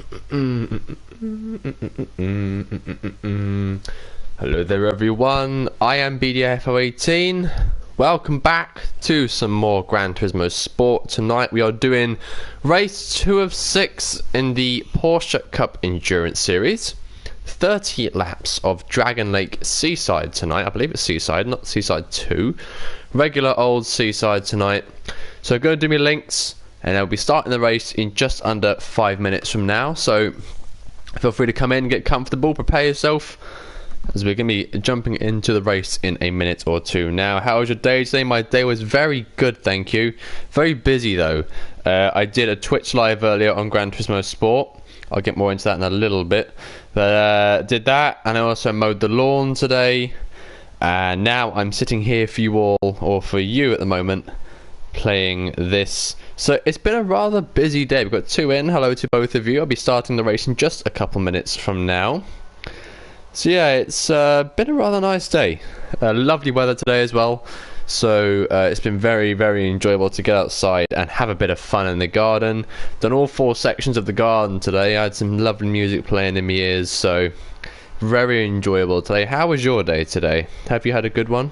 Hello there everyone, I am BDFO18. Welcome back to some more Gran Turismo Sport. Tonight we are doing race 2 of 6 in the Porsche Cup Endurance Series. 30 laps of Dragon Lake Seaside tonight. I believe it's Seaside, not Seaside 2. Regular old Seaside tonight. So go do me links and I'll be starting the race in just under 5 minutes from now. So feel free to come in, get comfortable, prepare yourself, as we're going to be jumping into the race in a minute or two. Now, how was your day today? My day was very good, thank you. Very busy though. I did a Twitch live earlier on Gran Turismo Sport. I'll get more into that in a little bit. But did that, and I also mowed the lawn today. And now I'm sitting here for you all, or for you at the moment, playing this. So it's been a rather busy day. We've got 2 in. Hello to both of you. I'll be starting the race in just a couple minutes from now. So yeah, it's been a rather nice day. Lovely weather today as well. So it's been very, very enjoyable to get outside and have a bit of fun in the garden. Done all 4 sections of the garden today. I had some lovely music playing in my ears, so very enjoyable today. How was your day today? Have you had a good one?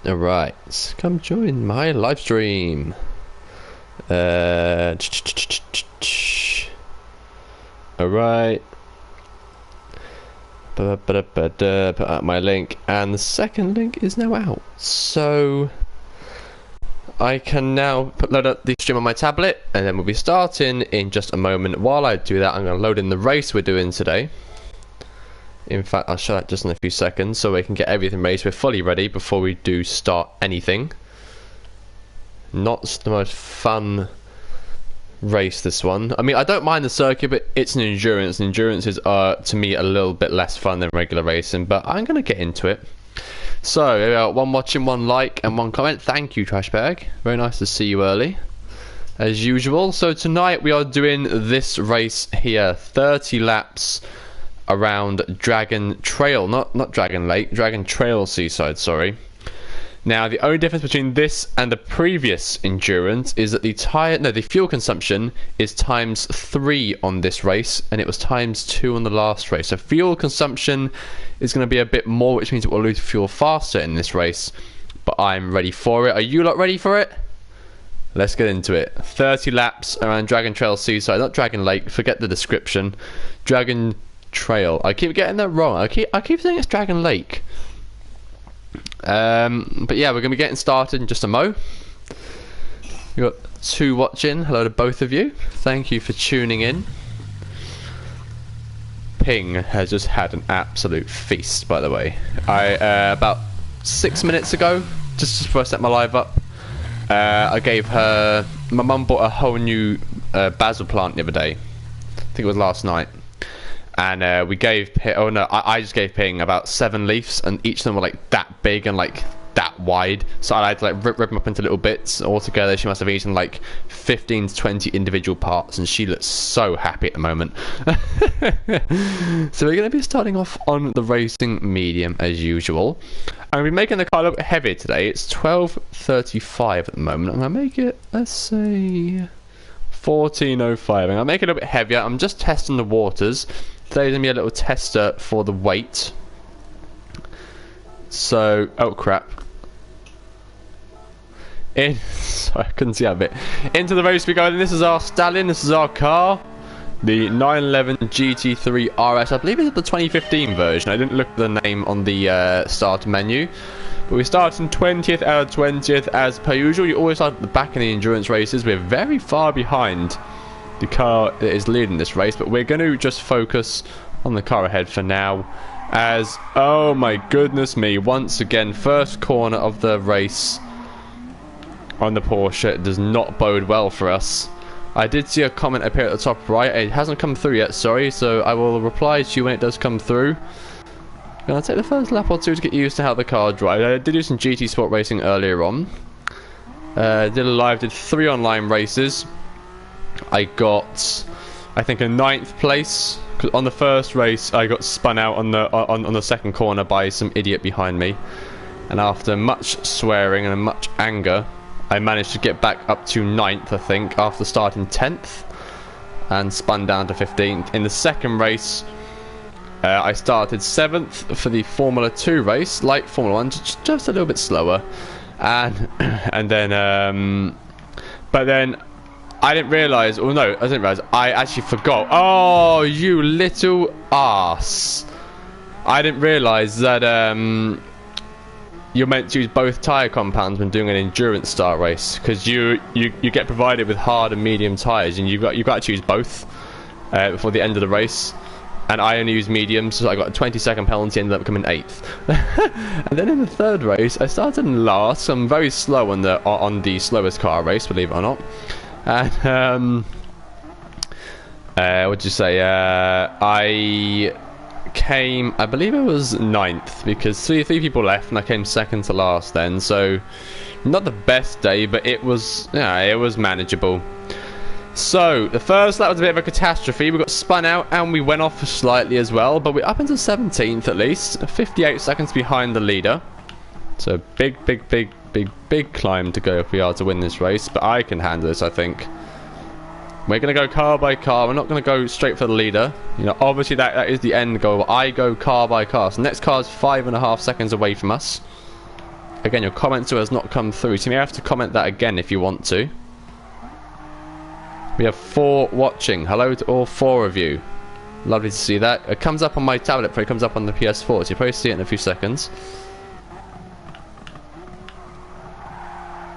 Alright, come join my live stream. Alright. Put up my link, and the second link is now out, so I can now load up the stream on my tablet, and then we'll be starting in just a moment. While I do that, I'm going to load in the race we're doing today. In fact, I'll show that just in a few seconds so we can get everything ready so we're fully ready before we do start anything. Not the most fun race, this one. I mean, I don't mind the circuit, but it's an endurance. Endurances are, to me, a little bit less fun than regular racing, but I'm going to get into it. So, one watching, one like, and one comment. Thank you, Trashbag. Very nice to see you early, as usual. So tonight we are doing this race here. 30 laps around Dragon Trail. Not Dragon Lake. Dragon Trail Seaside, sorry. Now, the only difference between this and the previous endurance is that the fuel consumption is ×3 on this race, and it was ×2 on the last race. So fuel consumption is going to be a bit more, which means it will lose fuel faster in this race. But I'm ready for it. Are you lot ready for it? Let's get into it. 30 laps around Dragon Trail Seaside, not Dragon Lake. Forget the description. Dragon Trail. I keep getting that wrong. I keep saying it's Dragon Lake. But yeah, we're going to be getting started in just a mo. We've got 2 watching. Hello to both of you. Thank you for tuning in. Ping has just had an absolute feast, by the way. About 6 minutes ago, just before I set my live up, I gave her... My mum bought a whole new basil plant the other day. I think it was last night. And we gave I just gave Ping about 7 leaves, and each of them were like that big and like that wide. So I had to like rip them up into little bits. Altogether, she must have eaten like 15 to 20 individual parts, and she looks so happy at the moment. So we're going to be starting off on the racing medium as usual. I'm going to be making the car a little bit heavier today. It's 12:35 at the moment. I'm going to make it, let's say, 14:05. I'm going to make it a little bit heavier. I'm just testing the waters. Today's going to be a little tester for the weight. So, oh crap. Sorry, I couldn't see that bit. Into the race we go. This is our stallion. This is our car. The 911 GT3 RS. I believe it's the 2015 version. I didn't look at the name on the start menu. But we start in 20th out of 20th as per usual. You always start at the back in the endurance races. We're very far behind the car that is leading this race, but we're going to just focus on the car ahead for now, as, oh my goodness me, once again, first corner of the race on the Porsche does not bode well for us. I did see a comment appear at the top right. It hasn't come through yet, sorry, so I will reply to you when it does come through. Gonna take the first lap or two to get used to how the car drives. I did do some GT Sport racing earlier on. Did 3 online races. I got, I think, a 9th place. On the first race, I got spun out on the second corner by some idiot behind me, and after much swearing and much anger, I managed to get back up to 9th, I think, after starting 10th. and spun down to 15th. In the second race, I started 7th for the Formula 2 race, like Formula 1, just a little bit slower. And then, but then I didn't realise, or no, I didn't realise, I actually forgot. Oh, you little ass. I didn't realise that you're meant to use both tyre compounds when doing an endurance style race, because you get provided with hard and medium tyres, and you've got to use both before the end of the race. And I only used mediums, so I got a 20-second penalty, ended up coming 8th. And then in the third race, I started in last, so I'm very slow on the slowest car race, believe it or not. And what'd you say? I came, I believe it was 9th, because three people left, and I came second to last then. So not the best day, but it was, yeah, it was manageable. So the first lap was a bit of a catastrophe. We got spun out and we went off slightly as well, but we're up into 17th at least, 58 seconds behind the leader. So big climb to go if we are to win this race, but I can handle this, I think. We're going to go car by car. We're not going to go straight for the leader. You know, obviously that is the end goal. I go car by car. So next car is 5.5 seconds away from us. Again, your comment has not come through, so you may have to comment that again if you want to. We have 4 watching. Hello to all 4 of you. Lovely to see that. It comes up on my tablet, but it comes up on the PS4, so you'll probably see it in a few seconds.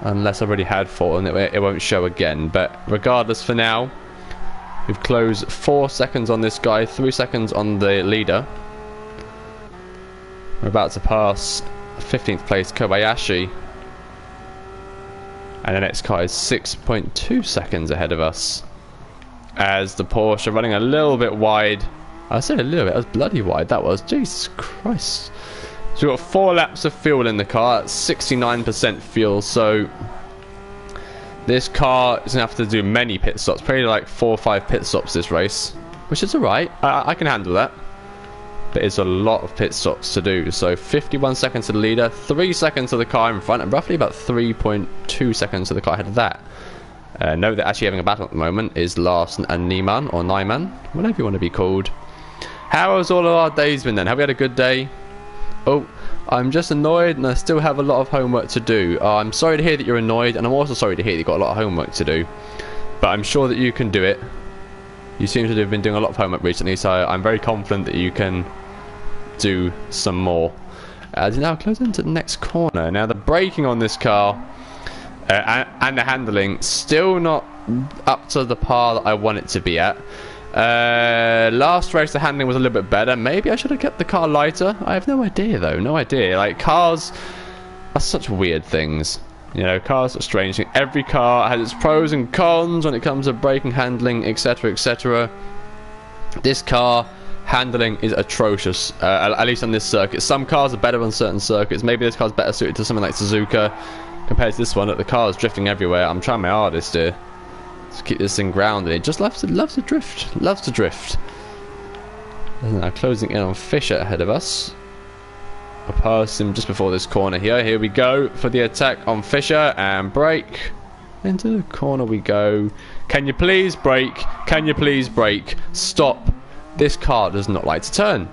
Unless I've already had 4 and it won't show again. But regardless, for now, we've closed 4 seconds on this guy, 3 seconds on the leader. We're about to pass 15th place Kobayashi. And the next car is 6.2 seconds ahead of us. As the Porsche are running a little bit wide. I said a little bit, that was bloody wide, that was. Jesus Christ. So we've got 4 laps of fuel in the car, that's 69% fuel, so this car is going to have to do many pit stops, probably like 4 or 5 pit stops this race, which is alright, I can handle that. But it's a lot of pit stops to do. So 51 seconds to the leader, 3 seconds to the car in front, and roughly about 3.2 seconds to the car ahead of that. Note that actually having a battle at the moment is Larson and Niemann, or Nyman, whatever you want to be called. How has all of our days been then? Have we had a good day? Oh, I'm just annoyed and I still have a lot of homework to do. I'm sorry to hear that you're annoyed, and I'm also sorry to hear that you've got a lot of homework to do. But I'm sure that you can do it. You seem to have been doing a lot of homework recently, so I'm very confident that you can do some more. As now close into the next corner. Now the braking on this car and the handling still not up to the par that I want it to be at. Last race the handling was a little bit better. Maybe I should have kept the car lighter. I have no idea though, no idea. Like, cars are such weird things. You know, cars are strange. Every car has its pros and cons when it comes to braking, handling, etc, etc. This car handling is atrocious, at least on this circuit. Some cars are better on certain circuits. Maybe this car's better suited to something like Suzuka compared to this one. The car is drifting everywhere. I'm trying my hardest to keep this thing grounded. It just loves to drift. Loves to drift. And now closing in on Fisher ahead of us. I'll pass him just before this corner here. Here we go for the attack on Fisher, and brake. Into the corner we go. Can you please brake? Can you please brake? Stop. This car does not like to turn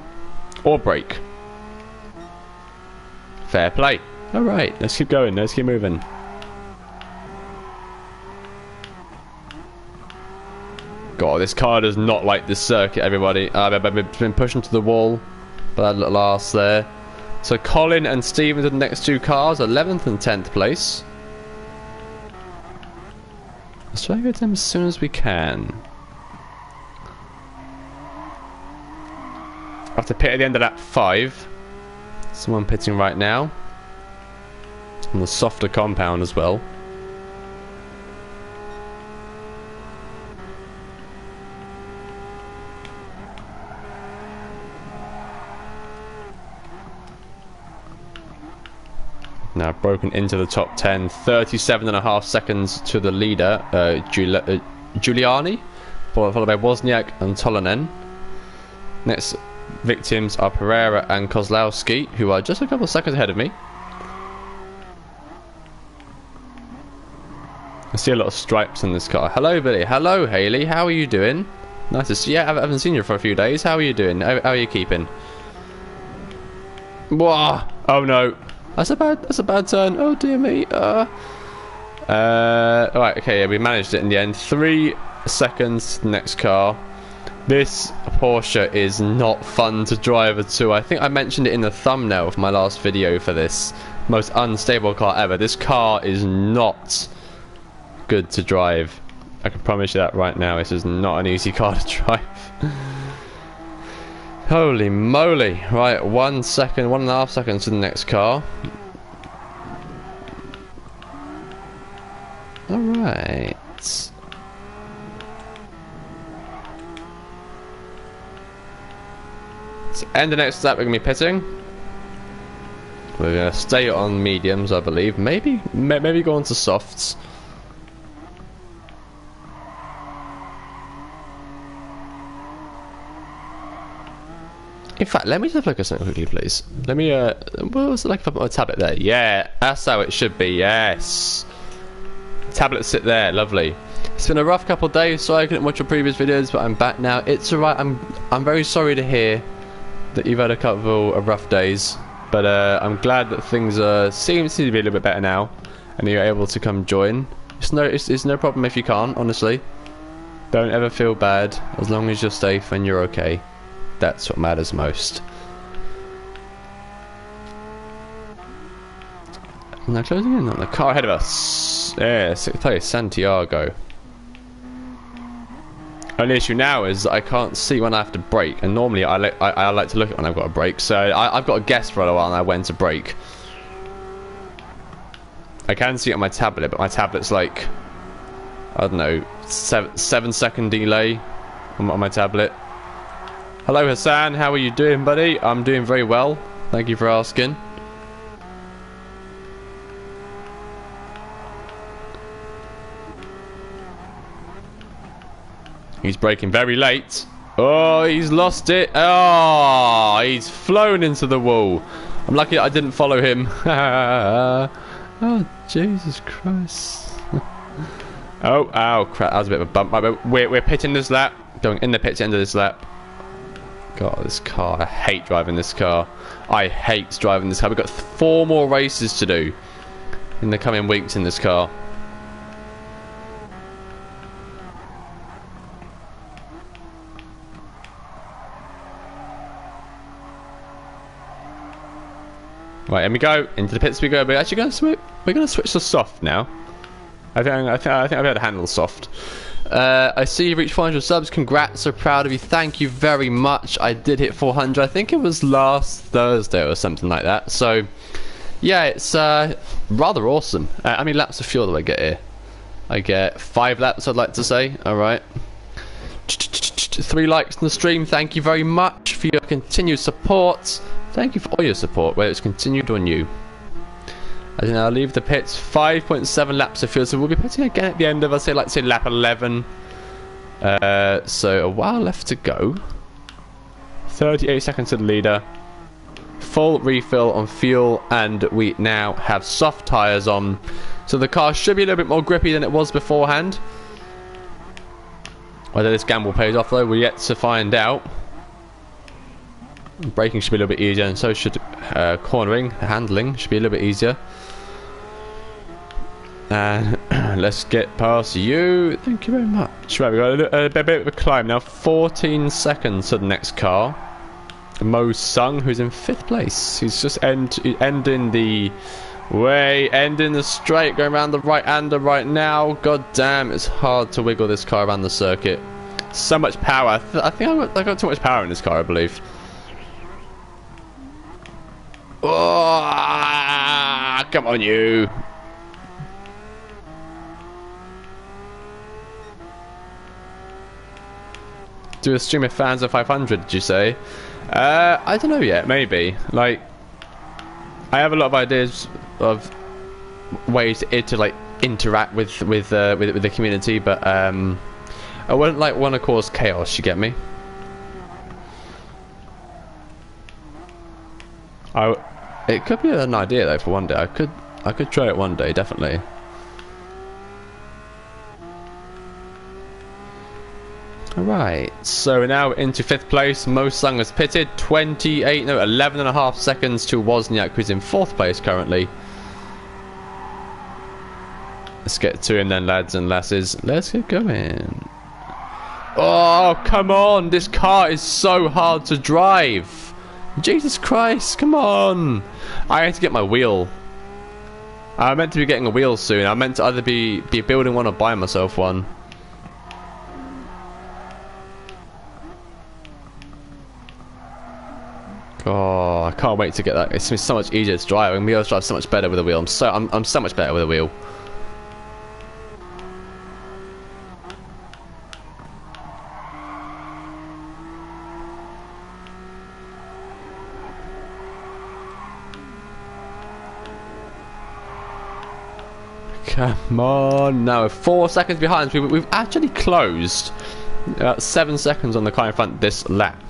or brake. Fair play. Alright, let's keep going, let's keep moving. God, this car does not like this circuit, everybody. I've been pushed into the wall by that little arse there. So Colin and Stevens are the next 2 cars, 11th and 10th place. Let's try to get them as soon as we can. I have to pit at the end of lap 5. Someone pitting right now. On the softer compound as well. Now broken into the top 10. 37.5 seconds to the leader, Giuliani, followed by Wozniak and Tolonen. Next victims are Pereira and Kozlowski, who are just a couple of seconds ahead of me. I see a lot of stripes in this car. Hello, Billy. Hello, Haley. How are you doing? Nice to see you. I haven't seen you for a few days. How are you doing? How are you keeping? Whoa! Oh no, that's a bad turn. Oh dear me. Alright, okay, yeah, we managed it in the end. 3 seconds to the next car. This Porsche is not fun to drive at all. I think I mentioned it in the thumbnail of my last video for this. Most unstable car ever. This car is not good to drive. I can promise you that right now. This is not an easy car to drive. Holy moly. Right, 1 second, 1.5 seconds to the next car. Alright. And the next lap we're going to be pitting. We're going to stay on mediums, I believe. Maybe go on to softs. In fact, let me just look at something quickly, please. Let me, what was it like if I put my tablet there? Yeah, that's how it should be, yes. Tablet sit there, lovely. It's been a rough couple of days, so I couldn't watch your previous videos, but I'm back now. It's alright, I'm very sorry to hear that you've had a couple of rough days. But I'm glad that things seem to be a little bit better now, and you're able to come join. It's no problem if you can't, honestly. Don't ever feel bad, as long as you're safe and you're okay. That's what matters most. Now closing in on the car ahead of us. Yeah, 6th place, Santiago. Only issue now is I can't see when I have to brake, and normally I like to look at when I've got to brake, so I've got to guess for a while and when to brake. I can see it on my tablet, but my tablet's like, I don't know, 7-second delay on my tablet. Hello Hassan, how are you doing, buddy? I'm doing very well, thank you for asking. He's braking very late. Oh, he's lost it. Oh, he's flown into the wall. I'm lucky I didn't follow him. Oh, Jesus Christ. Oh, crap. That was a bit of a bump. Right, we're pitting this lap. Going in the pit to end of this lap. God, this car. I hate driving this car. I hate driving this car. We've got 4 more races to do in the coming weeks in this car. Right, and we go into the pits. We go. We're actually going to switch. We're going to switch to soft now. I think I'll be able to handle soft. I see you reached 400 subs. Congrats! So proud of you. Thank you very much. I did hit 400. I think it was last Thursday or something like that. So, yeah, it's rather awesome. How many laps of fuel do I get here? I get 5 laps. I'd like to say. All right. 3 likes on the stream. Thank you very much for your continued support. Thank you for all your support, whether it's continued or new. As I'll leave the pits, 5.7 laps of fuel, so we'll be pitting again at the end of, I'd say, like, say lap 11. So a while left to go. 38 seconds to the leader. Full refill on fuel, and we now have soft tyres on. So the car should be a little bit more grippy than it was beforehand. Whether this gamble pays off, though, we're yet to find out. Braking should be a little bit easier, and so should cornering, handling should be a little bit easier. And let's get past you. Thank you very much. Right, we've got a bit of a climb now. 14 seconds to the next car. Mo Sung, who's in 5th place. He's just ending the straight, going around the right-hander right now. God damn, it's hard to wiggle this car around the circuit. So much power. I think I got too much power in this car, I believe. Oh, come on, you. Do a stream of fans of 500, did you say? I don't know yet, maybe. Like, I have a lot of ideas of ways to like interact with the community, but I wouldn't like want to cause chaos, you get me? It could be an idea though for one day. I could try it one day, definitely. Alright, so now into 5th place. Mo Sung has pitted. 11.5 seconds to Wozniak, who's in 4th place currently. Let's get to him then, lads and lasses. Let's get going. Oh, come on. This car is so hard to drive. Jesus Christ, come on. I had to get my wheel. I'm meant to be getting a wheel soon. I'm meant to either be building one or buy myself one. Oh, I can't wait to get that. It's so much easier to drive. I'm going to drive so much better with a wheel. I'm so much better with a wheel. Come on, now we're 4 seconds behind. We've actually closed about 7 seconds on the car in front this lap.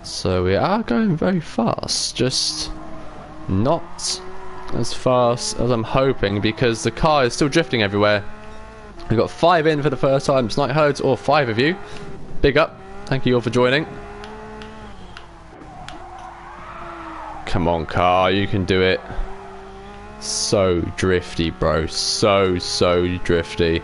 So we are going very fast, just not as fast as I'm hoping because the car is still drifting everywhere. We've got 5 in for the first time. It's not heard all 5 of you. Big up. Thank you all for joining. Come on, car, you can do it. So drifty, bro. So drifty.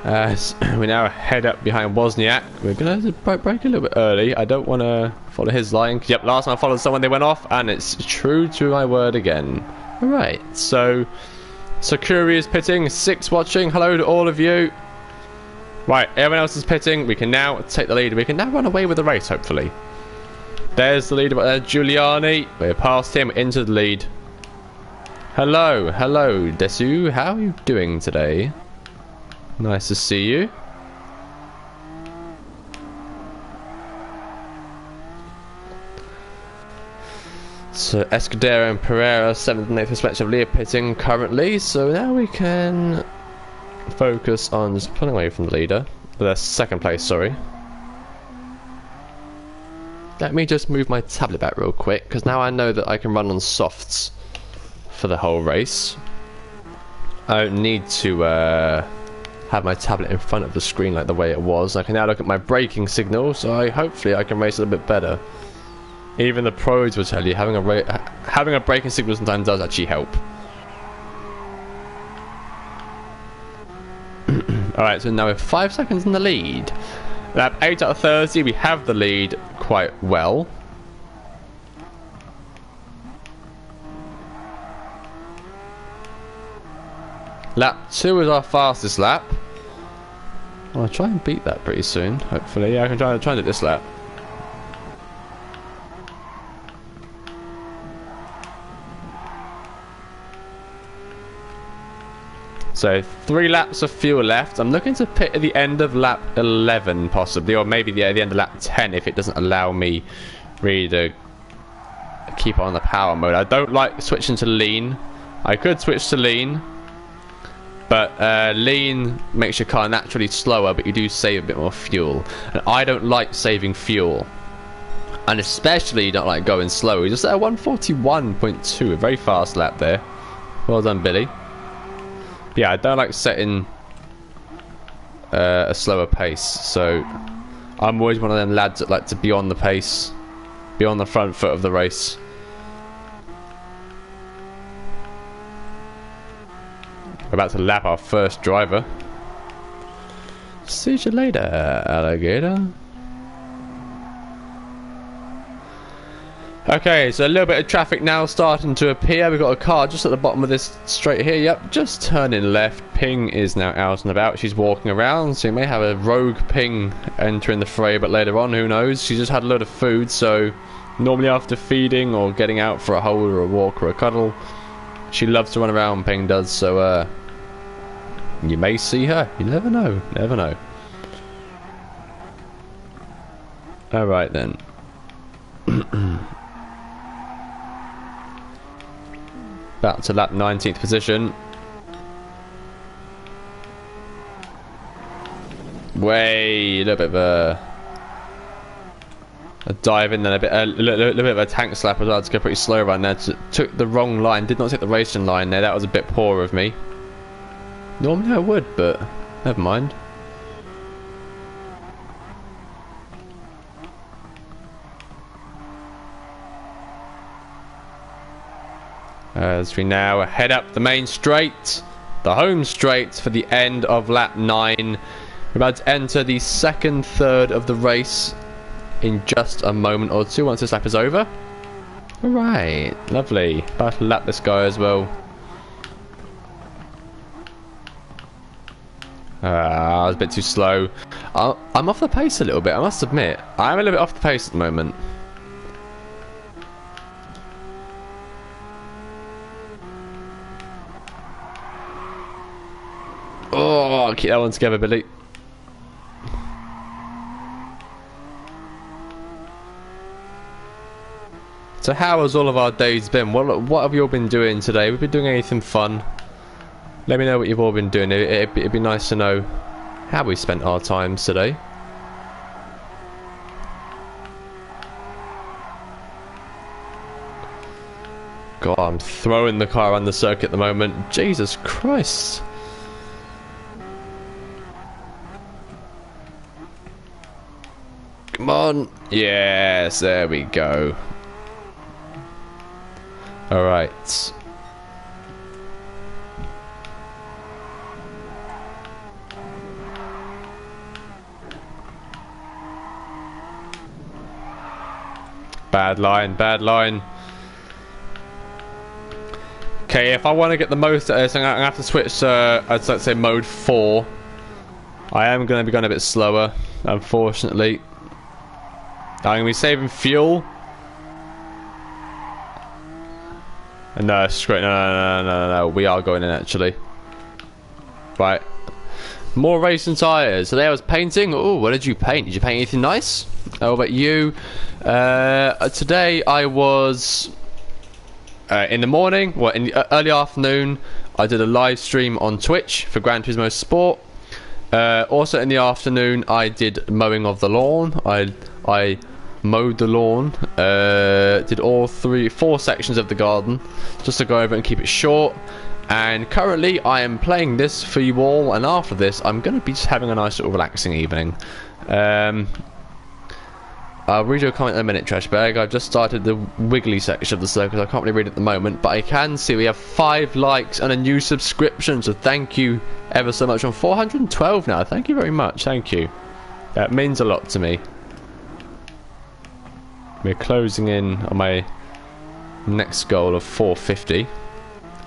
As we now head up behind Wozniak, we're going to break a little bit early. I don't want to follow his line. Yep, last time I followed someone, they went off, and it's true to my word again. Alright, so Sakuri is pitting, 6 watching. Hello to all of you. Right, everyone else is pitting. We can now take the lead. We can now run away with the race, hopefully. There's the leader, Giuliani. We're past him, into the lead. Hello, Desu. How are you doing today? Nice to see you. So Escudero and Pereira, 7th and 8th respectively, are pitting currently. So now we can focus on just pulling away from the leader. The 2nd place, sorry. Let me just move my tablet back real quick, because now I know that I can run on softs for the whole race. I don't need to have my tablet in front of the screen like the way it was. I can now look at my braking signal, so hopefully I can race a little bit better. Even the pros will tell you having a braking signal sometimes does actually help. Alright, so now we're 5 seconds in the lead. Lap 8 out of 30, we have the lead quite well. Lap 2 is our fastest lap. I'll try and beat that pretty soon, hopefully. Yeah, I can try and do this lap. So 3 laps of fuel left. I'm looking to pit at the end of lap 11 possibly, or maybe the end of lap 10 if it doesn't allow me really to keep on the power mode. I don't like switching to lean. I could switch to lean, but lean makes your car naturally slower, but you do save a bit more fuel. And I don't like saving fuel, and especially don't like going slow. We're just at 141.2, a very fast lap there. Well done, Billy. But yeah, I don't like setting a slower pace, so I'm always one of them lads that like to be on the pace, be on the front foot of the race. We're about to lap our first driver. See you later, alligator. Okay, so a little bit of traffic now starting to appear. We've got a car just at the bottom of this straight here. Yep, just turning left. Ping is now out and about. She's walking around, so you may have a rogue Ping entering the fray, but later on, who knows? She just had a load of food, so normally after feeding or getting out for a hold or a walk or a cuddle, she loves to run around, Ping does, so you may see her. You never know. Never know. Alright then. Back to lap 19th position. Way, a little bit of a dive in, then a little bit of a tank slap as well to go pretty slow around there. Took the wrong line, did not take the racing line there. That was a bit poor of me. Normally I would, but never mind. As we now head up the main straight, the home straight for the end of lap 9. We're about to enter the second third of the race in just a moment or two once this lap is over. Alright, lovely. About to lap this guy as well. I was a bit too slow. I'm off the pace a little bit, I must admit. I'm a little bit off the pace at the moment. Oh, keep that one together, Billy. So how has all of our days been? What have you all been doing today? Have we been doing anything fun? Let me know what you've all been doing. It'd be nice to know how we spent our times today. God, I'm throwing the car around the circuit at the moment. Jesus Christ. Come on. Yes, there we go. Alright. Bad line, bad line. Okay, if I want to get the most out of this, I'm going to have to switch I'd like to say mode 4. I am going to be going a bit slower, unfortunately. I'm going to be saving fuel. No, screw it. No. We are going in, actually. Right. More racing tyres. So there I was painting. Oh, what did you paint? Did you paint anything nice? How about you? Today I was... in the morning, well, in the early afternoon, I did a live stream on Twitch for Gran Turismo Sport. Also in the afternoon, I did mowing of the lawn. I mowed the lawn. Did all 4 sections of the garden, just to go over and keep it short. And currently, I am playing this for you all. And after this, I'm going to be just having a nice little relaxing evening. I'll read your comment in a minute, Trash Bag. I've just started the wiggly section of the circuit. I can't really read it at the moment, but I can see we have 5 likes and a new subscription. So thank you ever so much. On 412 now. Thank you very much. Thank you. That means a lot to me. We're closing in on my next goal of 450.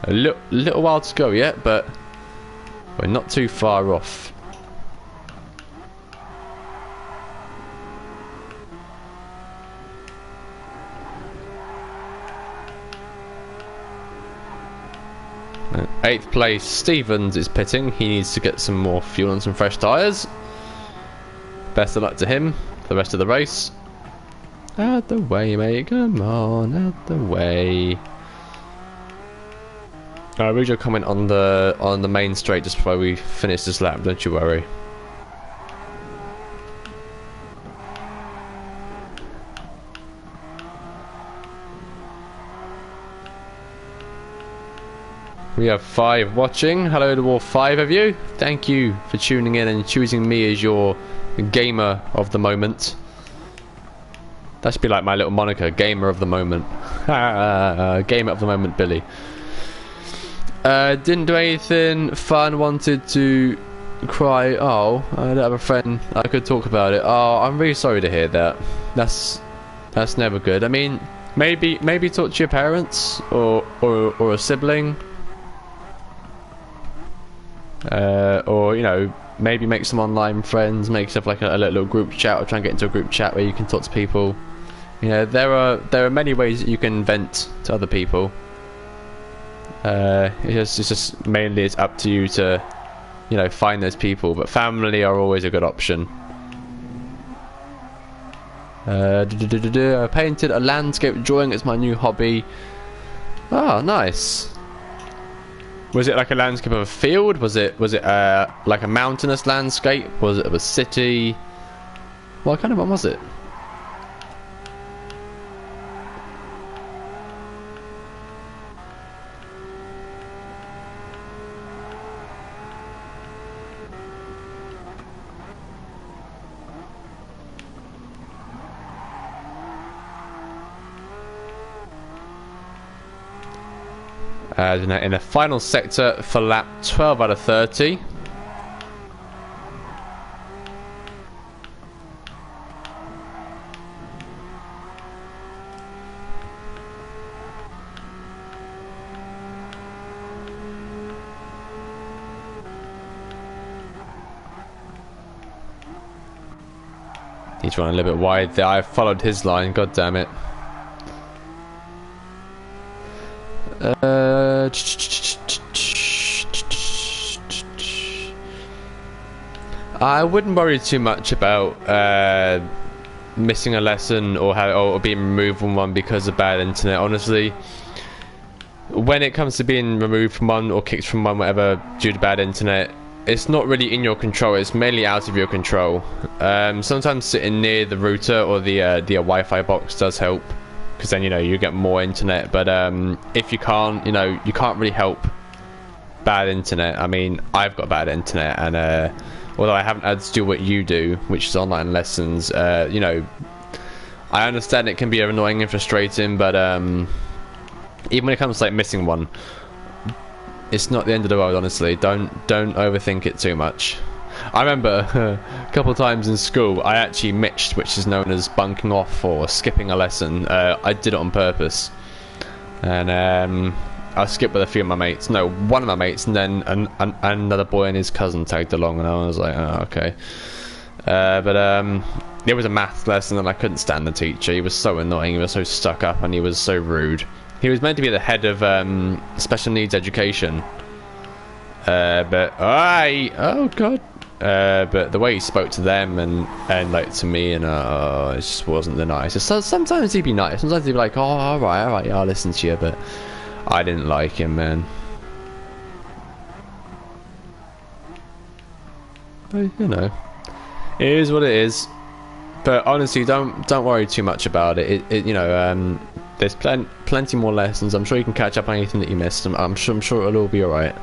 A little while to go yet, but we're not too far off. Eighth place, Stevens is pitting. He needs to get some more fuel and some fresh tyres. Best of luck to him for the rest of the race. Out the way, mate. Come on, out the way. I'll read your comment on the main straight just before we finish this lap. Don't you worry. We have 5 watching. Hello to all 5 of you. Thank you for tuning in and choosing me as your gamer of the moment. That should be like my little moniker, gamer of the moment. Gamer of the moment, Billy. Didn't do anything fun. Wanted to cry. Oh, I don't have a friend. I could talk about it. Oh, I'm really sorry to hear that. That's never good. I mean, maybe talk to your parents or a sibling. Or, you know, maybe make some online friends, make stuff like a little group chat, or try and get into a group chat where you can talk to people. You know, there are many ways that you can vent to other people. It's just mainly it's up to you to, you know, find those people. But family are always a good option. I painted a landscape drawing. It's my new hobby. Oh, nice. Was it like a landscape of a field? Was it like a mountainous landscape? Was it of a city? What kind of one was it? In the final sector for lap 12 out of 30. He's running a little bit wide there. I followed his line, god damn it. I wouldn't worry too much about missing a lesson or being removed from one because of bad internet. Honestly, when it comes to being removed from one or kicked from one, whatever, due to bad internet, it's not really in your control. It's mainly out of your control. Sometimes sitting near the router or the Wi-Fi box does help, because then you get more internet. But if you can't, you can't really help bad internet. I mean, I've got bad internet, and although I haven't had to do what you do, which is online lessons, I understand it can be annoying and frustrating. But even when it comes to like missing one, it's not the end of the world, honestly. Don't overthink it too much. I remember a couple of times in school I actually mitched, which is known as bunking off or skipping a lesson. I did it on purpose, and I skipped with a few of my mates. No, one of my mates, and then another boy and his cousin tagged along, and I was like, oh, okay. But it was a maths lesson, and I couldn't stand the teacher. He was so annoying. He was so stuck up, and he was so rude. He was meant to be the head of special needs education, but oh god, but the way he spoke to them and like to me, and it just wasn't the nicest. So sometimes he'd be nice, sometimes he'd be like, oh, all right, I'll listen to you, but I didn't like him, man. But, it is what it is. But honestly, don't worry too much about it. There's plenty more lessons. I'm sure you can catch up on anything that you missed. I'm sure it'll all be alright.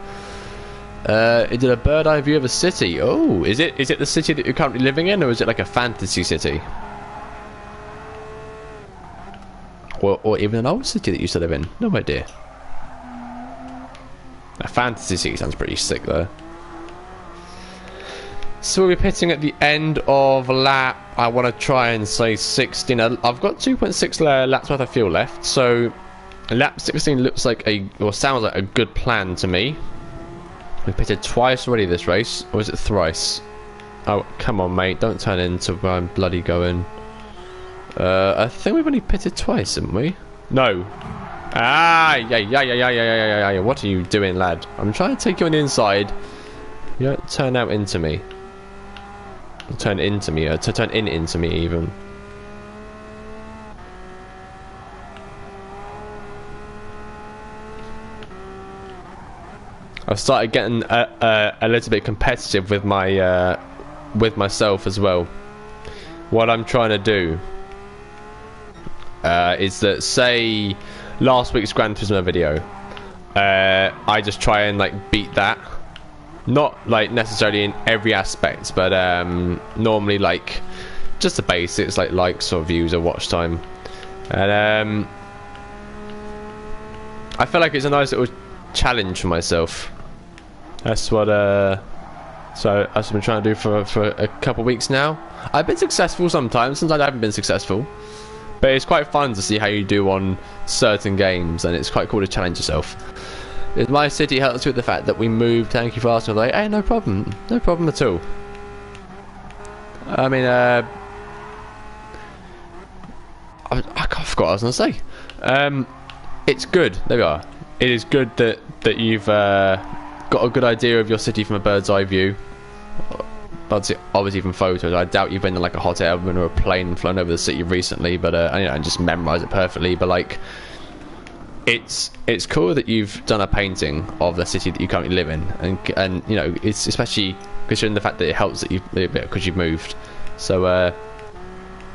It did a bird eye view of a city. Oh, is it the city that you're currently living in, or is it like a fantasy city? Or even an old city that you used to live in? No idea. A fantasy city sounds pretty sick though. So we'll be pitting at the end of lap, I want to try and say 16. I've got 2.6 laps worth of fuel left, so lap 16 looks like sounds like a good plan to me. We've pitted twice already this race, or is it thrice? Oh, come on, mate, don't turn into where I'm bloody going. I think we've only pitted twice, haven't we? No. Yeah. What are you doing, lad? I'm trying to take you on the inside. You don't turn out into me. Turn into me, to turn into me even. I've started getting a little bit competitive with myself as well. What I'm trying to do is that, say last week's Gran Turismo video, I just try and like beat that. Not like necessarily in every aspect, but normally like just the basics, like likes or views or watch time. And I feel like it's a nice little challenge for myself. That's what so that's what I've been trying to do for a couple of weeks now. I've been successful sometimes I haven't been successful, but it's quite fun to see how you do on certain games, and it's quite cool to challenge yourself. My city helps with the fact that we moved. Thank you for asking. Like, hey, no problem at all. I mean, I forgot what I was gonna say. It's good. There we are. It is good that you've got a good idea of your city from a bird's eye view. Obviously from photos. I doubt you've been in like a hot air balloon or a plane and flown over the city recently, but and just memorise it perfectly. But like, it's cool that you've done a painting of the city that you currently live in, and it's especially considering the fact that it helps that because you've moved. So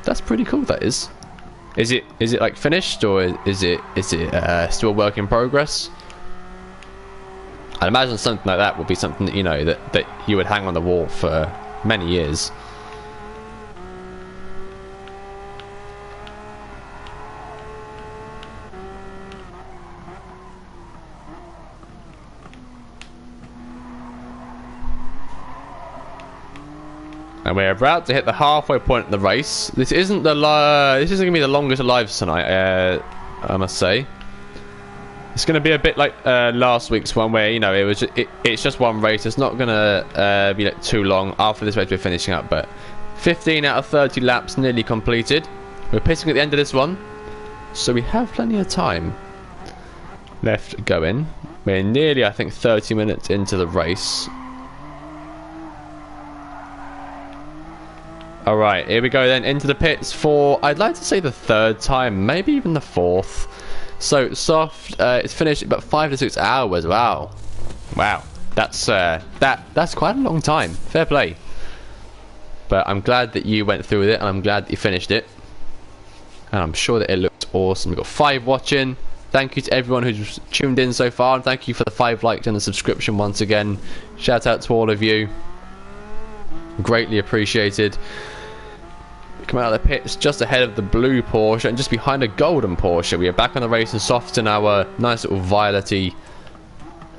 that's pretty cool. That is. Is it like finished, or is it still a work in progress? I imagine something like that would be something that that you would hang on the wall for many years. And we're about to hit the halfway point of the race. This isn't this isn't gonna be the longest alive tonight. I must say. It's going to be a bit like last week's one, where it's just one race. It's not going to be like too long. After this race, we're finishing up, but 15 out of 30 laps nearly completed. We're pitting at the end of this one, so we have plenty of time left going. We're nearly, I think, 30 minutes into the race. All right, here we go then into the pits for, I'd like to say, the third time, maybe even the fourth. So soft, it's finished in about 5 to 6 hours. Wow, that's quite a long time. Fair play. But I'm glad that you went through with it, and I'm glad that you finished it. And I'm sure that it looked awesome. We've got 5 watching. Thank you to everyone who's tuned in so far, and thank you for the 5 likes and the subscription once again. Shout out to all of you. Greatly appreciated. Come out of the pits just ahead of the blue Porsche and just behind a golden Porsche. We are back on the race and soft in our nice little violety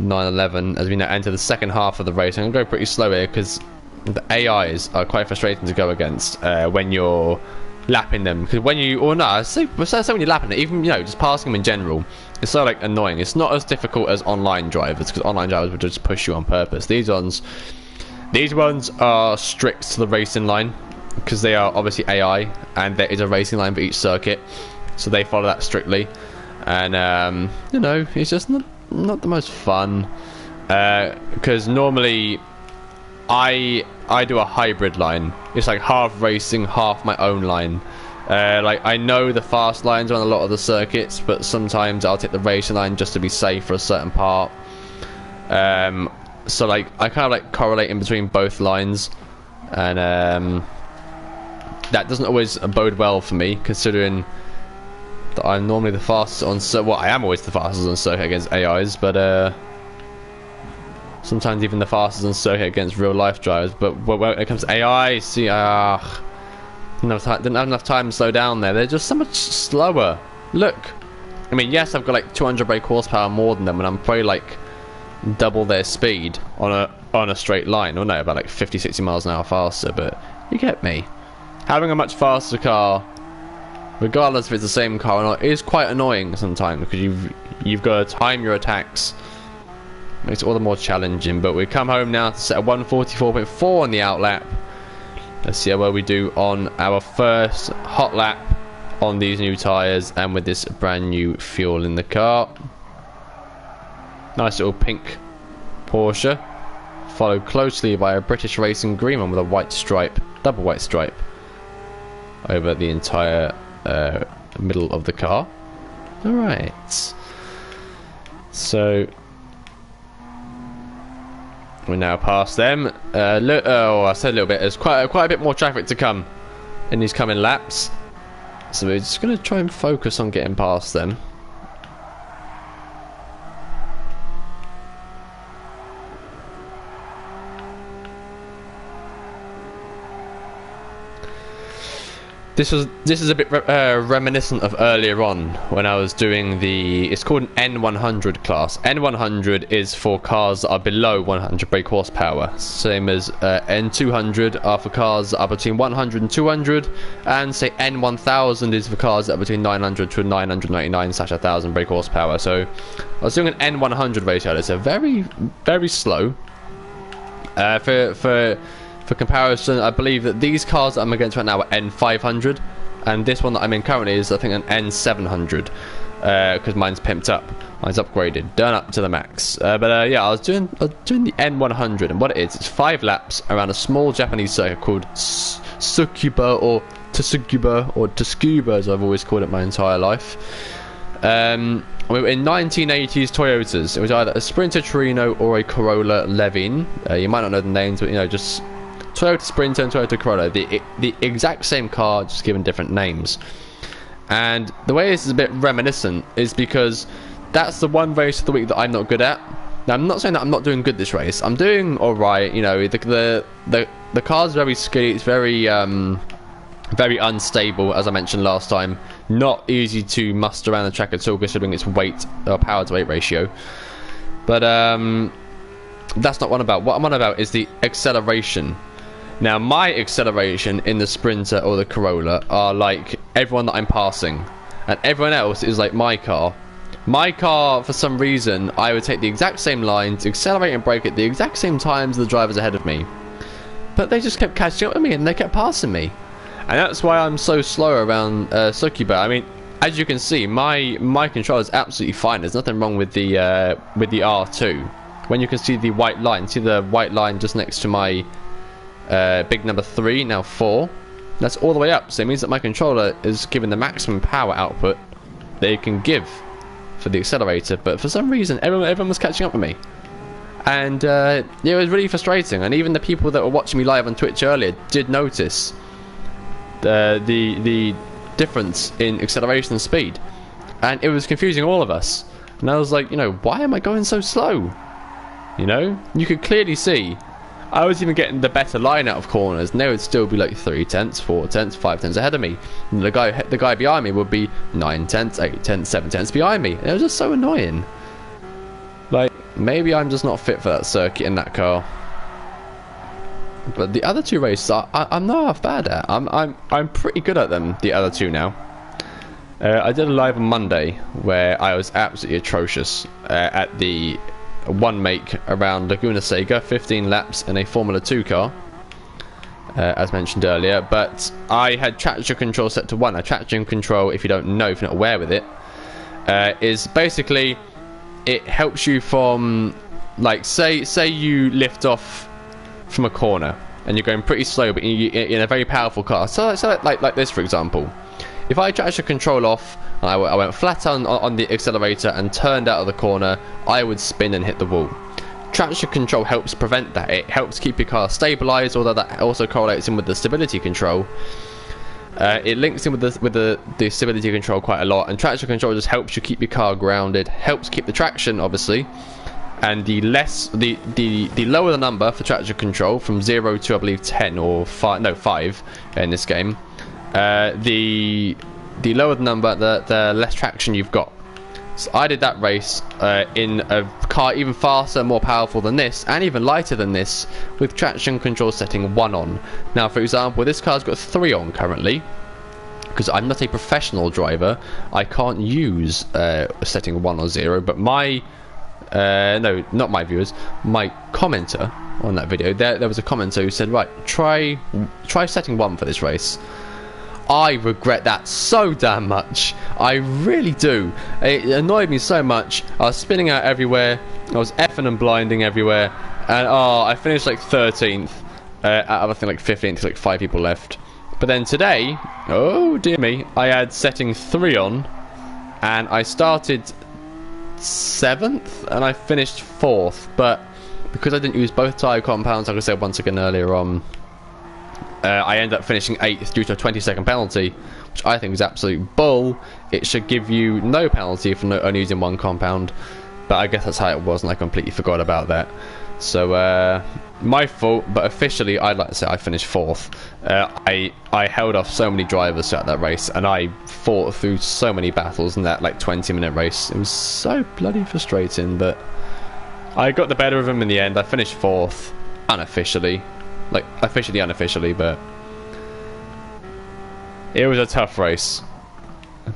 911 as we now enter the second half of the race. I'm going to go pretty slow here because the AIs are quite frustrating to go against when you're lapping them. Because when you, or no, so when you're lapping it, even just passing them in general, it's so like annoying. It's not as difficult as online drivers, because online drivers would just push you on purpose. These ones are strict to the racing line, because they are obviously AI, and there is a racing line for each circuit, so they follow that strictly. And it's just not the most fun, because normally I do a hybrid line. It's like half racing, half my own line. Like, I know the fast lines on a lot of the circuits, but sometimes I'll take the racing line just to be safe for a certain part. So like I kind of like correlate in between both lines, and that doesn't always bode well for me, considering that I'm normally the fastest on circuit. Well, I am always the fastest on circuit against AIs, but sometimes even the fastest on circuit against real life drivers. But when it comes to AI, see, didn't have enough time to slow down there. They're just so much slower. Look, I mean, yes, I've got like 200 brake horsepower more than them, and I'm probably like double their speed on a straight line. Or no, about like 50-60 miles an hour faster. But you get me. Having a much faster car, regardless if it's the same car or not, is quite annoying sometimes, because you've got to time your attacks. Makes it all the more challenging. But we come home now to set a 144.4 on the outlap. Let's see how well we do on our first hot lap on these new tyres and with this brand new fuel in the car. Nice little pink Porsche, followed closely by a British Racing green one with a white stripe, double white stripe, over the entire middle of the car. Alright, so we're now past them. I said a little bit, there's quite a bit more traffic to come in these coming laps, so we're just going to try and focus on getting past them. This is a bit reminiscent of earlier on when I was doing it's called an N100 class. N100 is for cars that are below 100 brake horsepower, same as N200 are for cars that are between 100 and 200, and say N1000 is for cars that are between 900 to 999/1000 brake horsepower. So I was doing an N100 ratio. It's a very, very slow. For comparison, I believe that these cars that I'm against right now are N500, and this one that I'm in currently is, I think, an N700, because mine's pimped up, mine's upgraded, done up to the max. Yeah, I was doing the N100, and what it is, it's 5 laps around a small Japanese circuit called Tsukuba, or Tsukuba, as I've always called it my entire life. We were in 1980s Toyotas. It was either a Sprinter Torino or a Corolla Levin. You might not know the names, but just Toyota Sprinter and Toyota Corolla, the exact same car, just given different names. And the way this is a bit reminiscent is because that's the one race of the week that I'm not good at. Now, I'm not saying that I'm not doing good this race. I'm doing alright. The car's very skiddy. It's very very unstable, as I mentioned last time. Not easy to muster around the track at all, considering its weight or power to weight ratio. But that's not what I'm about. What I'm on about is the acceleration. Now my acceleration in the Sprinter or the Corolla are like everyone that I'm passing, and everyone else is like my car. My car, for some reason, I would take the exact same lines, accelerate and brake at the exact same times as the drivers ahead of me. But they just kept catching up with me and they kept passing me. And that's why I'm so slow around Sukuba. I mean, as you can see, my control is absolutely fine. There's nothing wrong with the R2. When you can see the white line just next to my big number 3, now 4. That's all the way up. So it means that my controller is giving the maximum power output that it can give for the accelerator, but for some reason everyone was catching up with me, and it was really frustrating. And even the people that were watching me live on Twitch earlier did notice the difference in acceleration and speed, and it was confusing all of us. And I was like, you know, why am I going so slow? You know, you could clearly see I was even getting the better line out of corners, and they would still be like 3 tenths, 4 tenths, 5 tenths ahead of me. And the guy behind me would be 9 tenths, 8 tenths, 7 tenths behind me. And it was just so annoying. Like, maybe I'm just not fit for that circuit in that car. But the other 2 races, I'm not half bad at. I'm pretty good at them. The other 2 now. I did a live on Monday where I was absolutely atrocious at the one make around Laguna Seca, 15 laps in a Formula 2 car, as mentioned earlier. But I had traction control set to 1. Now, traction control, if you don't know, if you're not aware with it, is basically it helps you from, like, say you lift off from a corner and you're going pretty slow, but in a very powerful car. So like this, for example. If I traction control off and I went flat on the accelerator and turned out of the corner, I would spin and hit the wall. Traction control helps prevent that. It helps keep your car stabilized, although that also correlates in with the stability control. It links in with the stability control quite a lot, and traction control just helps you keep your car grounded, helps keep the traction, obviously. And the lower the number for traction control, from 0 to I believe 10 or 5 in this game, the lower the number, the less traction you've got. So I did that race in a car even faster, more powerful than this, and even lighter than this, with traction control setting 1 on. Now, for example, this car's got 3 on currently, because I'm not a professional driver. I can't use setting 1 or 0, but my no, not my viewers, my commenter on that video, there was a commenter who said, right, try setting 1 for this race. I regret that so damn much. I really do. It annoyed me so much. I was spinning out everywhere. I was effing and blinding everywhere. And I finished like 13th out of I think like 15th, like 5 people left. But then today, oh dear me, I had setting 3 on, and I started 7th and I finished 4th. But because I didn't use both tyre compounds, like I said once again earlier on, I ended up finishing 8th due to a 20-second penalty, which I think is absolute bull. It should give you no penalty for only using 1 compound, but I guess that's how it was, and I completely forgot about that. So my fault, but officially I'd like to say I finished 4th. I held off so many drivers throughout that race, and I fought through so many battles in that like 20-minute race. It was so bloody frustrating, but I got the better of them in the end. I finished 4th unofficially. Like, officially, unofficially, but it was a tough race.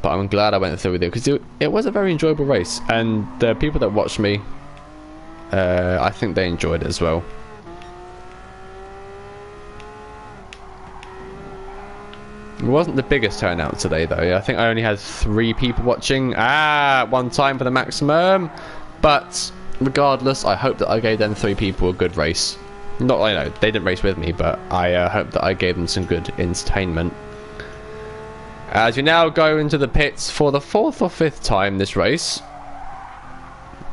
But I'm glad I went through with it, because it was a very enjoyable race, and the people that watched me, I think they enjoyed it as well. It wasn't the biggest turnout today, though. I think I only had 3 people watching at one time for the maximum. But regardless, I hope that I gave them 3 people a good race. Not, I know, they didn't race with me, but I hope that I gave them some good entertainment. As we now go into the pits for the 4th or 5th time this race.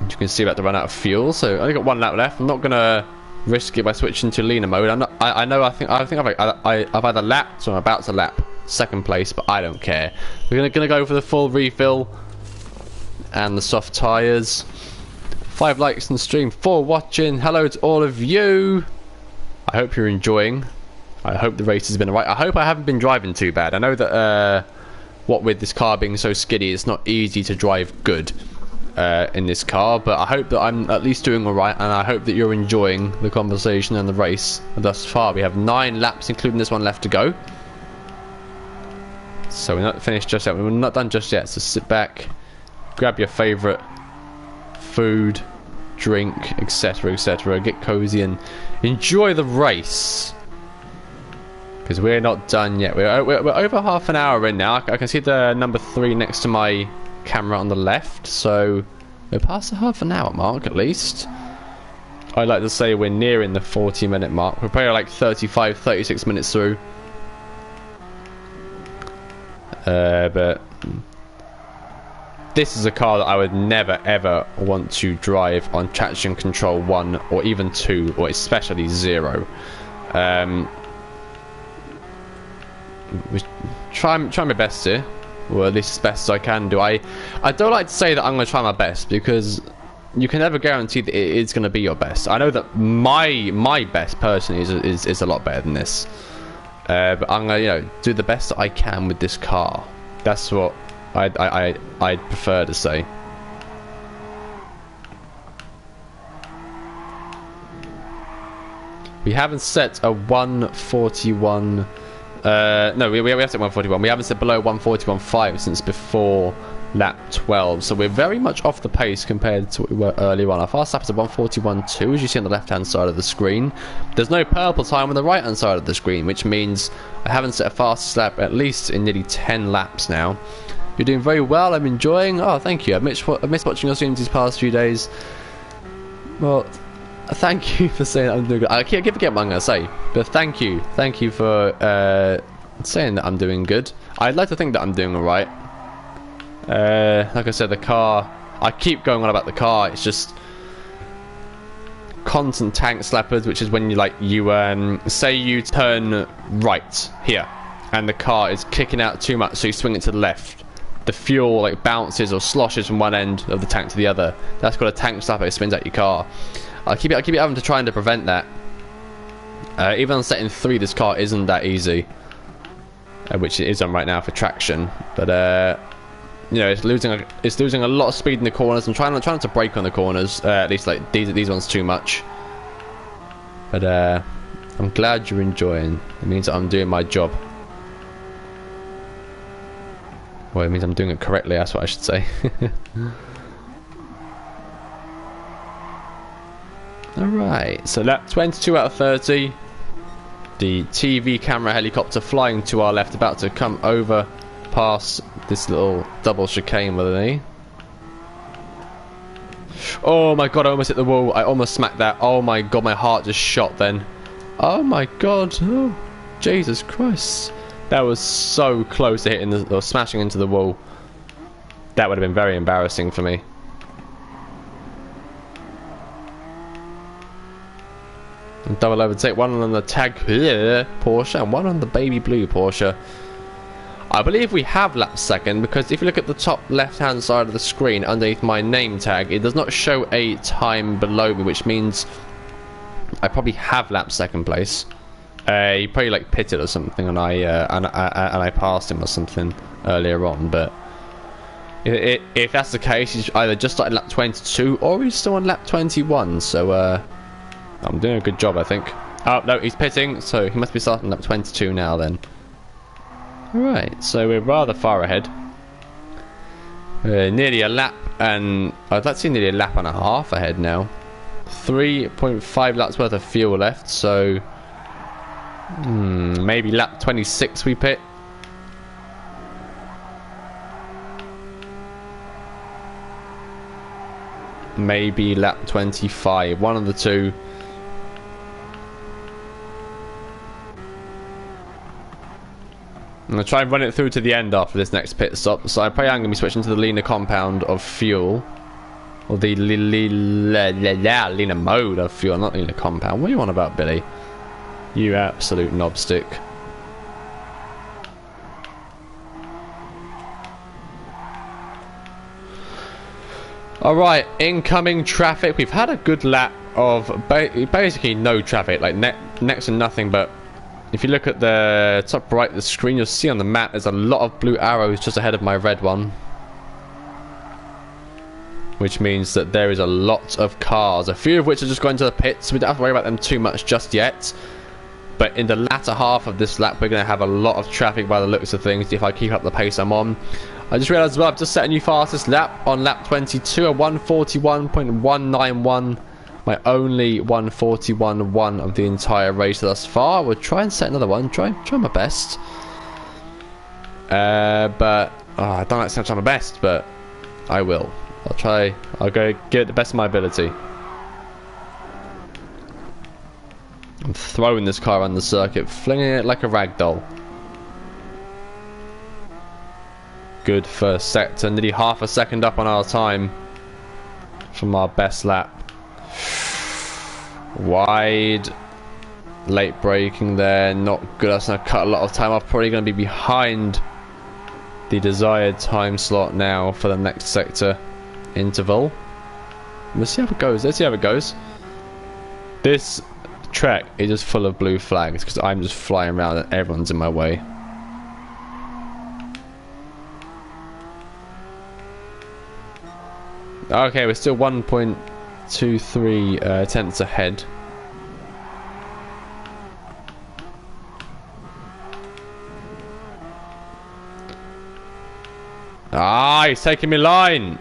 As you can see, about to run out of fuel, so I only got 1 lap left. I'm not gonna risk it by switching to leaner mode. I think I've either lapped or I'm about to lap 2nd place, but I don't care. We're gonna go for the full refill and the soft tyres. 5 likes on the stream, 4 watching. Hello to all of you. I hope you're enjoying. I hope the race has been alright. I hope I haven't been driving too bad. I know that what with this car being so skiddy, it's not easy to drive good. in this car, but I hope that I'm at least doing alright, and I hope that you're enjoying the conversation and the race thus far. We have 9 laps, including this one, left to go. So we're not finished just yet. We're not done just yet, so sit back, grab your favourite food, drink, etc, etc, get cozy and enjoy the race, because we're not done yet. We're over half an hour in now. I can see the number 3 next to my camera on the left, so we're past the half an hour mark at least. I'd like to say we're nearing the 40-minute mark. We're probably like 35-36 minutes through, but this is a car that I would never ever want to drive on traction control 1 or even 2, or especially 0. Try my best here, or at least as best as I can do. I don't like to say that I'm going to try my best, because you can never guarantee that it is going to be your best. I know that my best personally is a lot better than this, but I'm going to do the best that I can with this car. That's what I'd prefer to say. We haven't set a 141. No, we have set 141. We haven't set below 141.5 since before lap 12. So we're very much off the pace compared to what we were earlier on. Our fast lap is at 141.2, as you see on the left-hand side of the screen. There's no purple time on the right-hand side of the screen, which means I haven't set a fastest lap at least in nearly 10 laps now. You're doing very well. I'm enjoying. Oh, thank you. I've missed watching your streams these past few days. Well, thank you for saying that I'm doing good. I keep forgetting what I'm going to say, but thank you for saying that I'm doing good. I'd like to think that I'm doing alright. Like I said, the car, I keep going on about the car. It's just constant tank slappers, which is when you say you turn right here and the car is kicking out too much, so you swing it to the left. The fuel bounces or sloshes from one end of the tank to the other. That's called a tank slapper. It spins out your car. I keep having to try to prevent that. Even on setting 3, this car isn't that easy, which it is on right now for traction. But it's losing a lot of speed in the corners. I'm trying not to brake on the corners. At least these ones too much. But I'm glad you're enjoying. It means that I'm doing my job. Well, it means I'm doing it correctly. That's what I should say. Alright, so lap 22 out of 30. The TV camera helicopter flying to our left, about to come over past this little double chicane with an E. Oh my god, I almost hit the wall. I almost smacked that. Oh my god, my heart just shot then. Oh my god. Oh, Jesus Christ. That was so close to hitting or smashing into the wall. That would have been very embarrassing for me. Double overtake, one on the tag Porsche and one on the baby blue Porsche. I believe we have lap second, because if you look at the top left hand side of the screen underneath my name tag, it does not show a time below me, which means I probably have lap second place. He probably pitted or something, and I passed him or something earlier on. But if that's the case, he's either just started lap 22 or he's still on lap 21. So I'm doing a good job, I think. Oh no, he's pitting, so he must be starting lap 22 now then. Alright, so we're rather far ahead. Nearly a lap, and I'd like to see nearly a lap and a half ahead now. 3.5 laps worth of fuel left, so maybe lap 26 we pit. Maybe lap 25, one of the two. I'm going to try and run it through to the end after this next pit stop, so I probably am going to be switching to the leaner compound of fuel. Or the leaner mode of fuel, not leaner compound. What are you on about, Billy? You absolute knobstick. Alright, incoming traffic. We've had a good lap of basically no traffic, next to nothing. But if you look at the top right of the screen, you'll see on the map there's a lot of blue arrows just ahead of my red one. which means that there is a lot of cars, a few of which are just going to the pits. We don't have to worry about them too much just yet. But in the latter half of this lap, we're going to have a lot of traffic by the looks of things if I keep up the pace I'm on. I just realised as well, I've just set a new fastest lap on lap 22, a 141.191. My only 141.1 of the entire race thus far. We'll try and set another one. Try my best. But I don't like to try my best, but I will. I'll try. I'll go give it the best of my ability. I'm throwing this car around the circuit, flinging it like a rag doll. Good first sector, nearly half a second up on our time from our best lap. Wide, late braking there, not good. That's going to cut a lot of time off. Probably going to be behind the desired time slot now for the next sector interval. We'll see how it goes. Let's see how it goes. This track is just full of blue flags because I'm just flying around and everyone's in my way. Okay, we're still 1.23 tenths ahead. Ah, he's taking me line.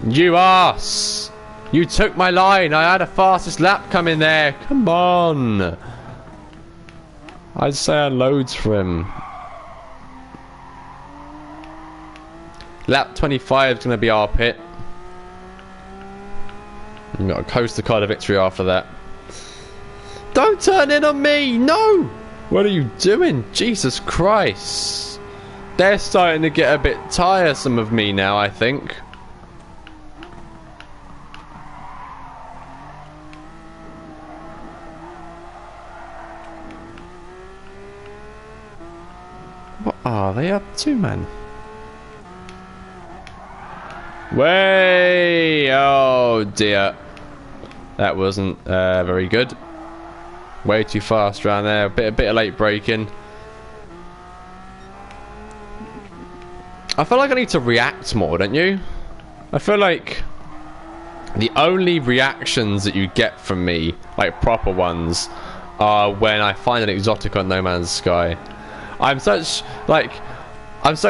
You ass. You took my line. I had a fastest lap coming there. Come on. I'd say I loads for him. Lap 25 is going to be our pit. We've got a coaster car to victory after that. Don't turn in on me. No. What are you doing? Jesus Christ. They're starting to get a bit tiresome of me now, I think. What are they up to, man? Way! Oh dear. That wasn't very good. Way too fast around there. A bit of late braking. I feel like I need to react more, don't you? I feel like the only reactions that you get from me, like proper ones, are when I find an exotic on No Man's Sky. I'm so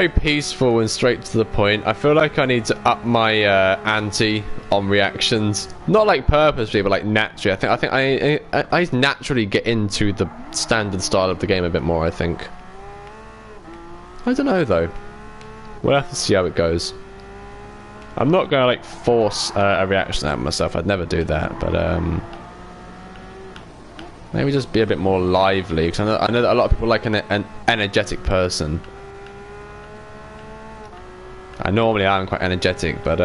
peaceful and straight to the point. I feel like I need to up my ante on reactions, not like purposely, but like naturally. I think I naturally get into the standard style of the game a bit more. I think. I don't know though. We'll have to see how it goes. I'm not gonna like force a reaction out of myself. I'd never do that, but maybe just be a bit more lively, because I know that a lot of people like an energetic person. I normally am quite energetic, but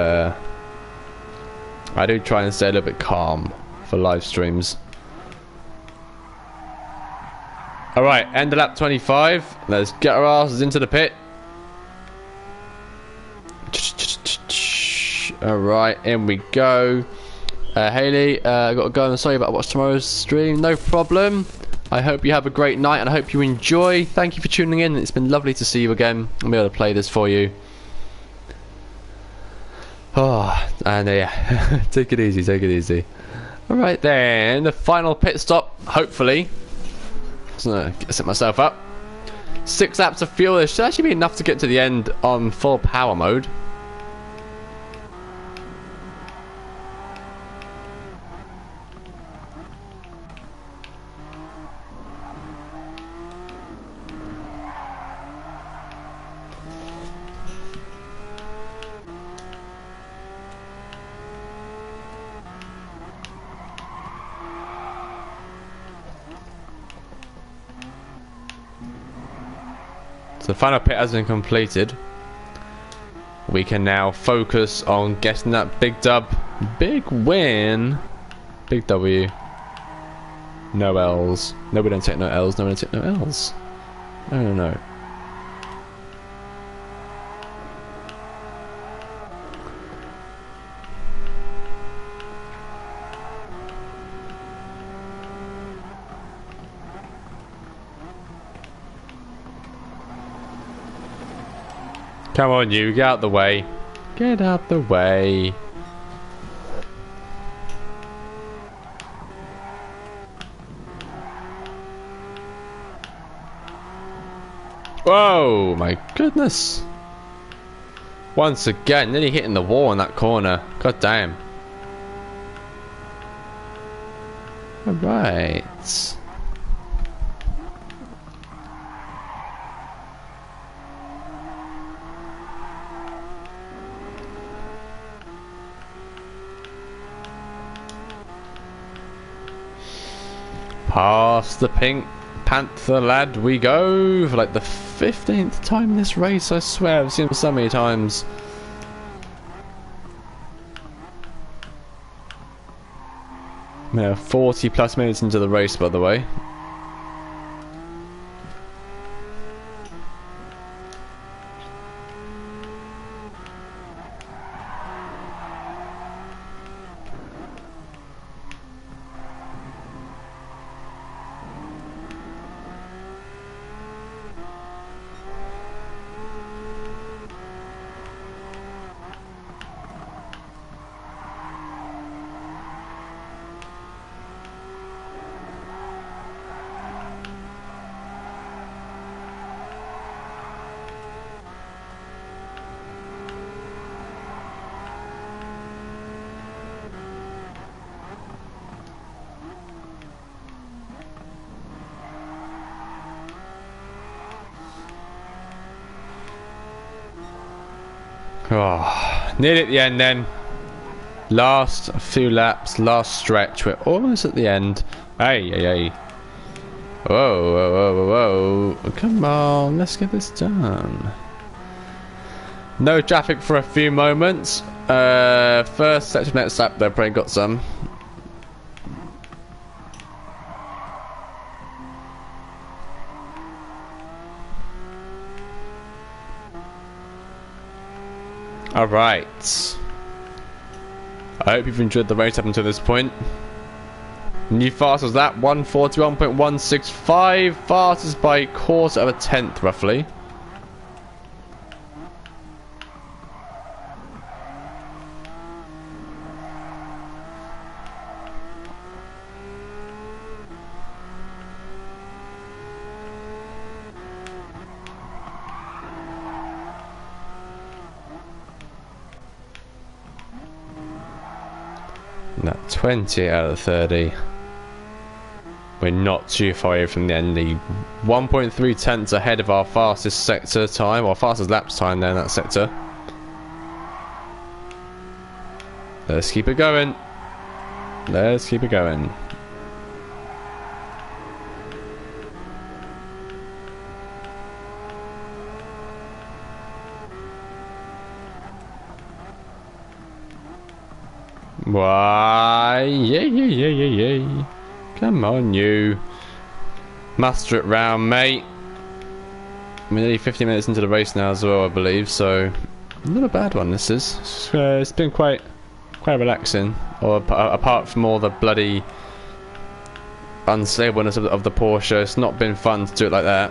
I do try and stay a little bit calm for live streams. Alright, end of lap 25. Let's get our asses into the pit. Alright, in we go. Haley, I got to go. I'm sorry about watch tomorrow's stream. No problem. I hope you have a great night and I hope you enjoy. Thank you for tuning in. It's been lovely to see you again. I'll be able to play this for you. Oh, and yeah, take it easy, take it easy. Alright then, the final pit stop, hopefully. So, set myself up. 6 laps of fuel. This should actually be enough to get to the end on full power mode. So the final pit has been completed. We can now focus on getting that big dub. Big win. Big W. No L's. No, we don't take no L's. No, we don't take no L's. No, no, no. Come on, you, get out the way. Get out the way. Whoa, my goodness. Once again, nearly hitting the wall in that corner. God damn. Alright. Past the Pink Panther lad we go for like the 15th time in this race. I swear I've seen him so many times. Yeah, 40 plus minutes into the race, by the way. Oh, nearly at the end then. Last few laps, last stretch. We're almost at the end. Hey, hey, hey. Whoa, whoa, whoa, whoa, whoa. Come on, let's get this done. No traffic for a few moments. First section, next lap, they've probably got some. Alright. I hope you've enjoyed the race up until this point. New fastest lap, 141.165. Fastest by a quarter of a tenth, roughly. That 20 out of 30. We're not too far away from the end. The 1.3 tenths ahead of our fastest sector time, or fastest laps time there in that sector. Let's keep it going. Let's keep it going. Why? Yeah. Come on, you. Master it round, mate. We're nearly 50 minutes into the race now as well, I believe, so not a bad one, this is. It's been quite relaxing, or apart from all the bloody unstableness of the Porsche, it's not been fun to do it like that.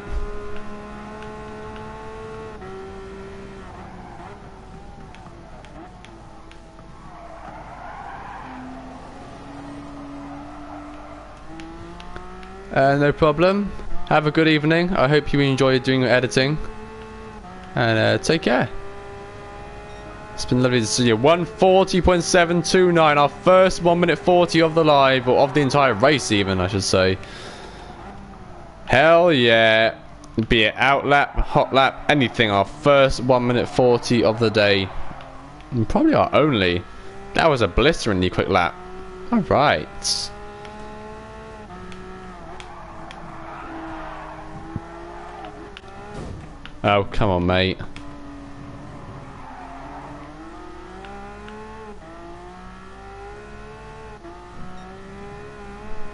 No problem. Have a good evening. I hope you enjoy doing your editing. And take care. It's been lovely to see you. 140.729. Our first 1 minute 40 of the live, or of the entire race even, I should say. Hell yeah. Be it out lap, hot lap, anything. Our first 1 minute 40 of the day. And probably our only. That was a blisteringly quick lap. Alright. Oh, come on, mate.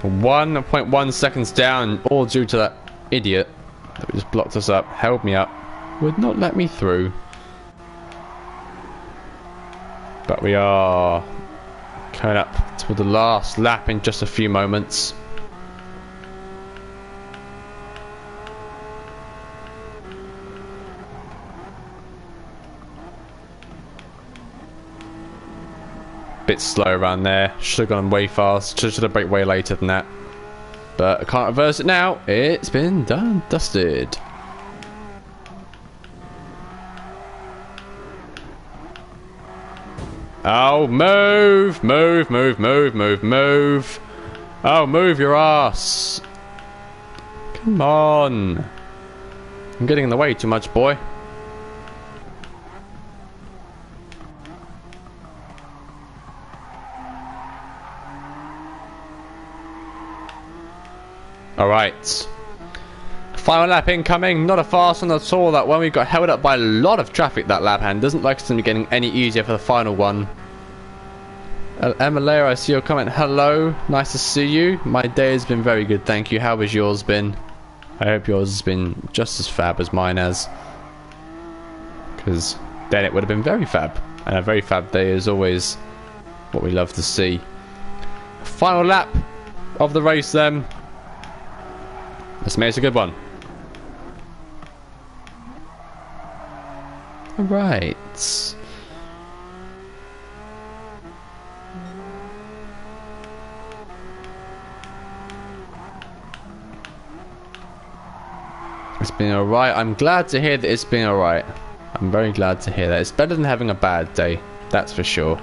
.1 seconds down, all due to that idiot that just blocked us up, held me up, would not let me through. But we are coming up to the last lap in just a few moments. Bit slow around there. Should have gone way fast. Should have braked way later than that. But I can't reverse it now. It's been done, dusted. Oh, move, move, move, move, move, move. Oh, move your ass. Come on. I'm getting in the way too much, boy. Alright. Final lap incoming. Not a fast one at all, that one. We got held up by a lot of traffic that lap, and doesn't like it's going to be getting any easier for the final one. Emma, I see your comment. Hello. Nice to see you. My day has been very good, thank you. How has yours been? I hope yours has been just as fab as mine has. Because then it would have been very fab. And a very fab day is always what we love to see. Final lap of the race then. Let's make it a good one. Alright. It's been alright. I'm glad to hear that it's been alright. I'm very glad to hear that. It's better than having a bad day. That's for sure.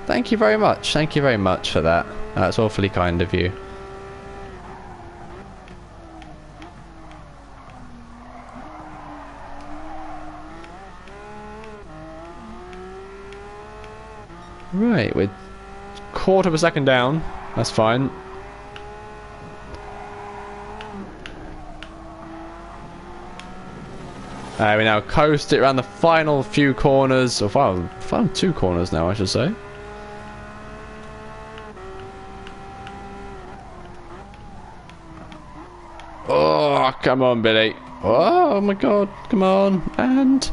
Thank you very much. Thank you very much for that. That's awfully kind of you. Right, we're quarter of a second down. That's fine. We now coast it around the final few corners, or final 2 corners now, I should say. Oh, come on, Billy. Oh my god, come on. And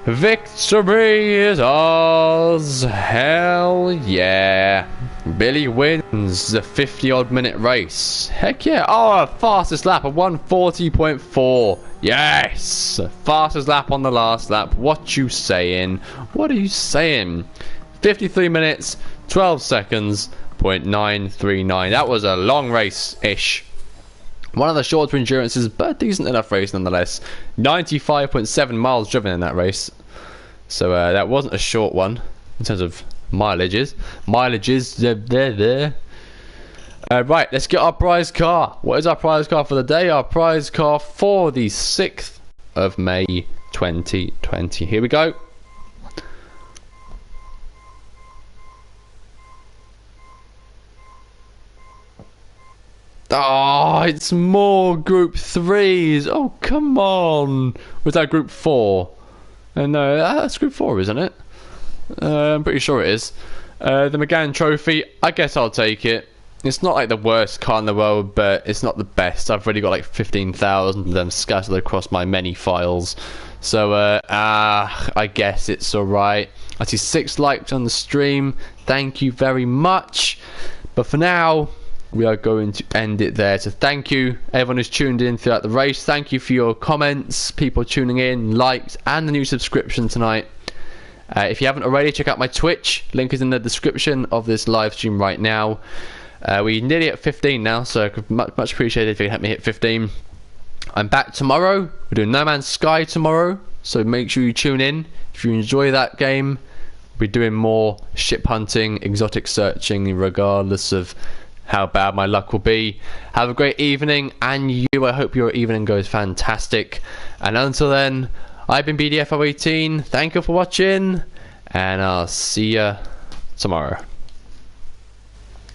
victory is ours. Hell yeah. Billy wins the 50-odd minute race. Heck yeah. Oh, fastest lap of 140.4. Yes. Fastest lap on the last lap. What you saying? What are you saying? 53 minutes, 12 seconds, .939. That was a long race-ish. One of the shorter endurances, but a decent enough race nonetheless. 95.7 miles driven in that race. So that wasn't a short one in terms of mileages. Right, let's get our prize car. What is our prize car for the day? Our prize car for the 6th of May 2020. Here we go. Oh, it's more Group 3s. Oh, come on. Was that Group 4? No, that's Group 4, isn't it? I'm pretty sure it is. The McGann Trophy, I guess I'll take it. It's not like the worst car in the world, but it's not the best. I've already got like 15,000 of them scattered across my many files. So, I guess it's alright. I see 6 likes on the stream. Thank you very much. But for now, we are going to end it there. So thank you everyone who's tuned in throughout the race. Thank you for your comments, people tuning in, likes, and the new subscription tonight. If you haven't already, check out my Twitch. Link is in the description of this live stream right now. We're nearly at 15 now, so much appreciated if you help me hit 15. I'm back tomorrow. We're doing No Man's Sky tomorrow, so make sure you tune in. If you enjoy that game, we're doing more ship hunting, exotic searching, regardless of how bad my luck will be. Have a great evening, and I hope your evening goes fantastic. And until then, I've been BDF018. Thank you for watching, and I'll see you tomorrow.